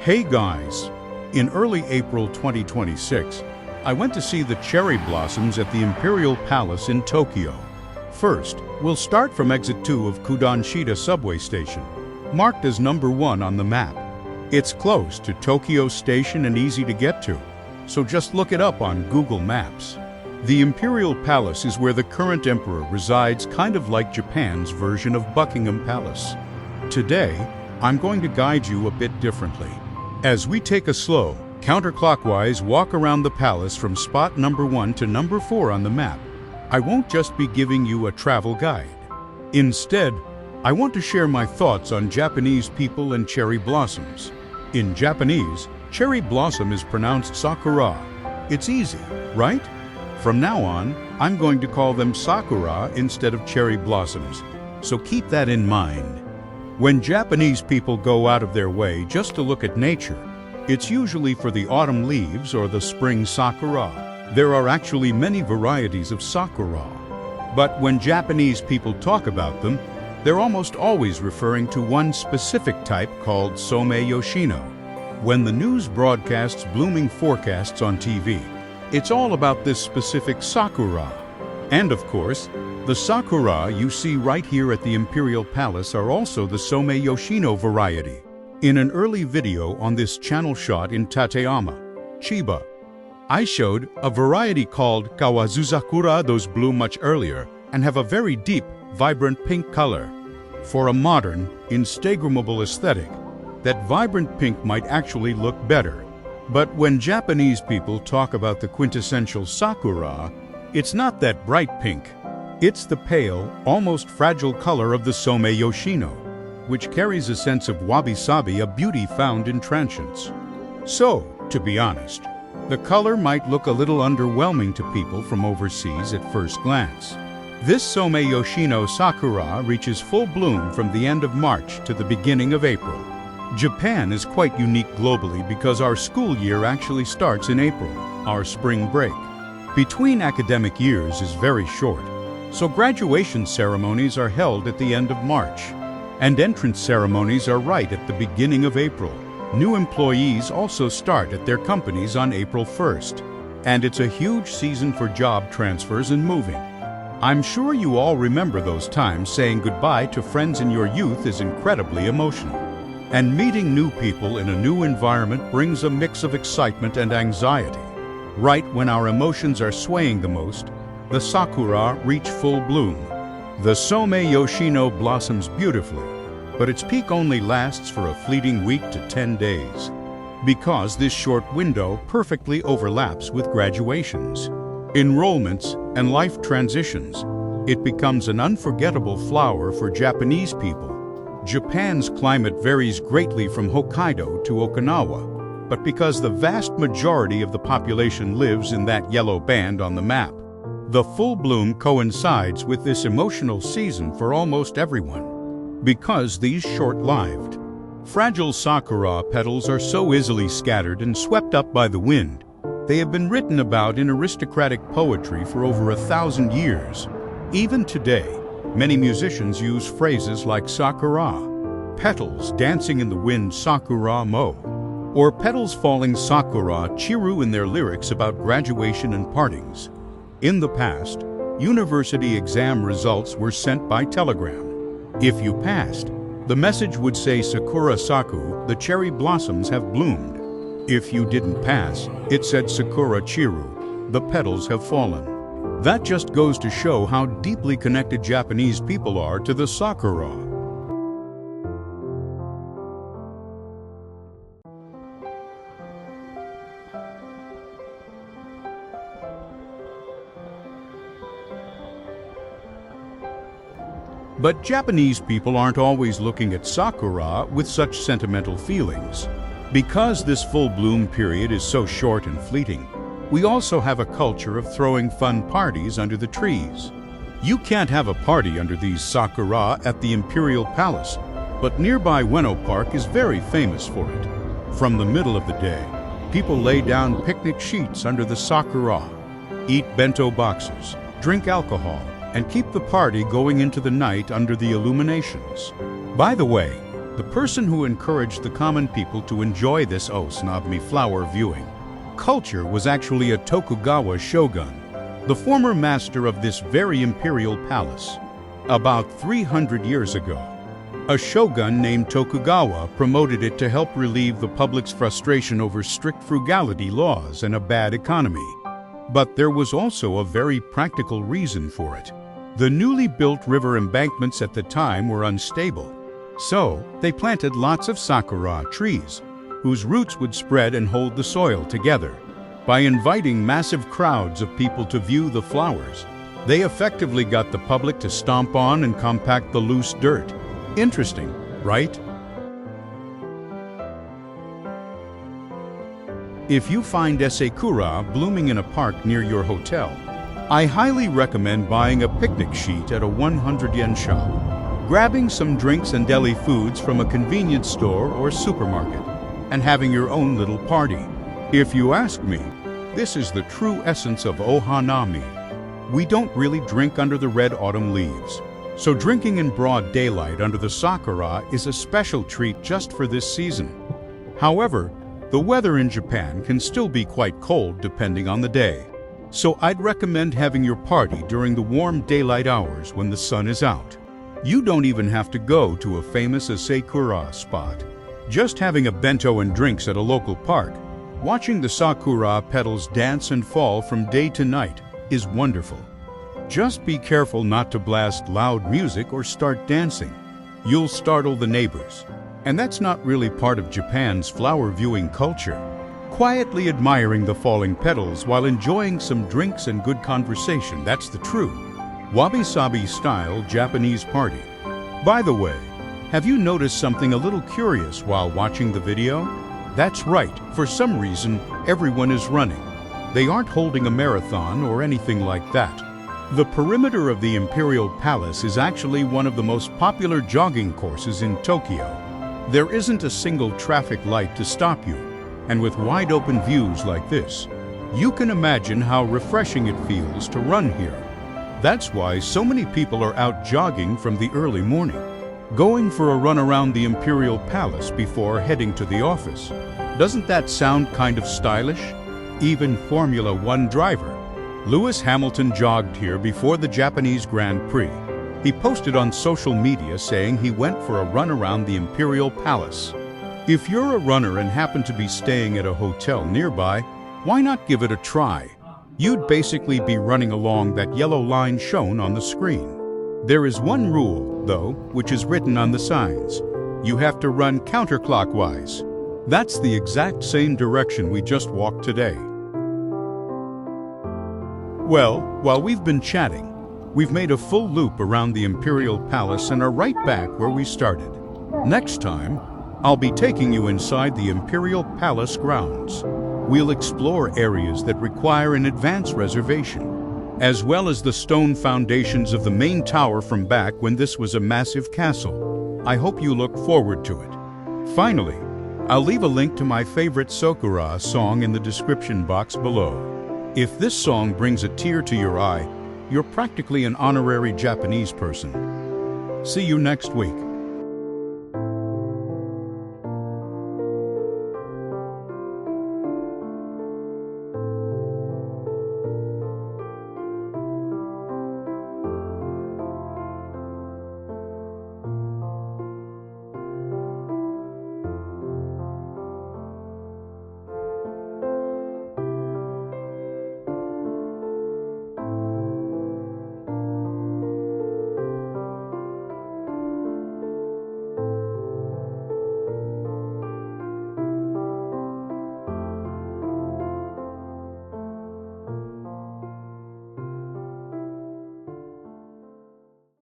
Hey guys! In early April 2026, I went to see the cherry blossoms at the Imperial Palace in Tokyo. First, we'll start from exit 2 of Kudanshida subway station, marked as number 1 on the map. It's close to Tokyo Station and easy to get to, so just look it up on Google Maps. The Imperial Palace is where the current emperor resides, kind of like Japan's version of Buckingham Palace. Today, I'm going to guide you a bit differently. As we take a slow, counterclockwise walk around the palace from spot number 1 to number 4 on the map, I won't just be giving you a travel guide. Instead, I want to share my thoughts on Japanese people and cherry blossoms. In Japanese, cherry blossom is pronounced Sakura. It's easy, right? From now on, I'm going to call them Sakura instead of cherry blossoms, so keep that in mind. When Japanese people go out of their way just to look at nature, it's usually for the autumn leaves or the spring sakura. There are actually many varieties of sakura. But when Japanese people talk about them, they're almost always referring to one specific type called Somei Yoshino. When the news broadcasts blooming forecasts on TV, it's all about this specific sakura. And of course, the sakura you see right here at the Imperial Palace are also the Somei Yoshino variety. In an early video on this channel shot in Tateyama, Chiba, I showed a variety called Kawazuzakura. Those bloom much earlier and have a very deep, vibrant pink color. For a modern, Instagrammable aesthetic, that vibrant pink might actually look better. But when Japanese people talk about the quintessential sakura, it's not that bright pink. It's the pale, almost fragile color of the Somei Yoshino, which carries a sense of wabi-sabi, a beauty found in transience. So, to be honest, the color might look a little underwhelming to people from overseas at first glance. This Somei Yoshino sakura reaches full bloom from the end of March to the beginning of April. Japan is quite unique globally because our school year actually starts in April, our spring break. Between academic years is very short, so graduation ceremonies are held at the end of March, and entrance ceremonies are right at the beginning of April. New employees also start at their companies on April 1st, and it's a huge season for job transfers and moving. I'm sure you all remember those times. Saying goodbye to friends in your youth is incredibly emotional, and meeting new people in a new environment brings a mix of excitement and anxiety. Right when our emotions are swaying the most, the sakura reach full bloom. The Somei Yoshino blossoms beautifully, but its peak only lasts for a fleeting week to 10 days. Because this short window perfectly overlaps with graduations, enrollments, and life transitions, it becomes an unforgettable flower for Japanese people. Japan's climate varies greatly from Hokkaido to Okinawa, but because the vast majority of the population lives in that yellow band on the map, the full bloom coincides with this emotional season for almost everyone. Because these short-lived, fragile sakura petals are so easily scattered and swept up by the wind, they have been written about in aristocratic poetry for over 1,000 years. Even today, many musicians use phrases like sakura, petals dancing in the wind sakura mo, or petals falling sakura chiru in their lyrics about graduation and partings. In the past, university exam results were sent by telegram. If you passed, the message would say Sakura Saku, the cherry blossoms have bloomed. If you didn't pass, it said Sakura Chiru, the petals have fallen. That just goes to show how deeply connected Japanese people are to the sakura. But Japanese people aren't always looking at sakura with such sentimental feelings. Because this full bloom period is so short and fleeting, we also have a culture of throwing fun parties under the trees. You can't have a party under these sakura at the Imperial Palace, but nearby Ueno Park is very famous for it. From the middle of the day, people lay down picnic sheets under the sakura, eat bento boxes, drink alcohol, and keep the party going into the night under the illuminations. By the way, the person who encouraged the common people to enjoy this Ohanami flower viewing culture was actually a Tokugawa shogun, the former master of this very imperial palace. About 300 years ago, a shogun named Tokugawa promoted it to help relieve the public's frustration over strict frugality laws and a bad economy. But there was also a very practical reason for it. The newly built river embankments at the time were unstable, so they planted lots of Sakura trees, whose roots would spread and hold the soil together. By inviting massive crowds of people to view the flowers, they effectively got the public to stomp on and compact the loose dirt. Interesting, right? If you find a Sakura blooming in a park near your hotel, I highly recommend buying a picnic sheet at a 100 yen shop, grabbing some drinks and deli foods from a convenience store or supermarket, and having your own little party. If you ask me, this is the true essence of Ohanami. We don't really drink under the red autumn leaves, so drinking in broad daylight under the Sakura is a special treat just for this season. However, the weather in Japan can still be quite cold depending on the day, so I'd recommend having your party during the warm daylight hours when the sun is out. You don't even have to go to a famous Sakura spot. Just having a bento and drinks at a local park, watching the Sakura petals dance and fall from day to night is wonderful. Just be careful not to blast loud music or start dancing. You'll startle the neighbors, and that's not really part of Japan's flower viewing culture. Quietly admiring the falling petals while enjoying some drinks and good conversation, that's the true wabi-sabi style Japanese party. By the way, have you noticed something a little curious while watching the video? That's right, for some reason, everyone is running. They aren't holding a marathon or anything like that. The perimeter of the Imperial Palace is actually one of the most popular jogging courses in Tokyo. There isn't a single traffic light to stop you, and with wide open views like this, you can imagine how refreshing it feels to run here. That's why so many people are out jogging from the early morning, going for a run around the Imperial Palace before heading to the office. Doesn't that sound kind of stylish? Even Formula One driver Lewis Hamilton jogged here before the Japanese Grand Prix. He posted on social media saying he went for a run around the Imperial Palace. If you're a runner and happen to be staying at a hotel nearby, why not give it a try? You'd basically be running along that yellow line shown on the screen. There is one rule, though, which is written on the signs. You have to run counterclockwise. That's the exact same direction we just walked today. Well, while we've been chatting, we've made a full loop around the Imperial Palace and are right back where we started. Next time, I'll be taking you inside the Imperial Palace grounds. We'll explore areas that require an advance reservation, as well as the stone foundations of the main tower from back when this was a massive castle. I hope you look forward to it. Finally, I'll leave a link to my favorite Sakura song in the description box below. If this song brings a tear to your eye, you're practically an honorary Japanese person. See you next week.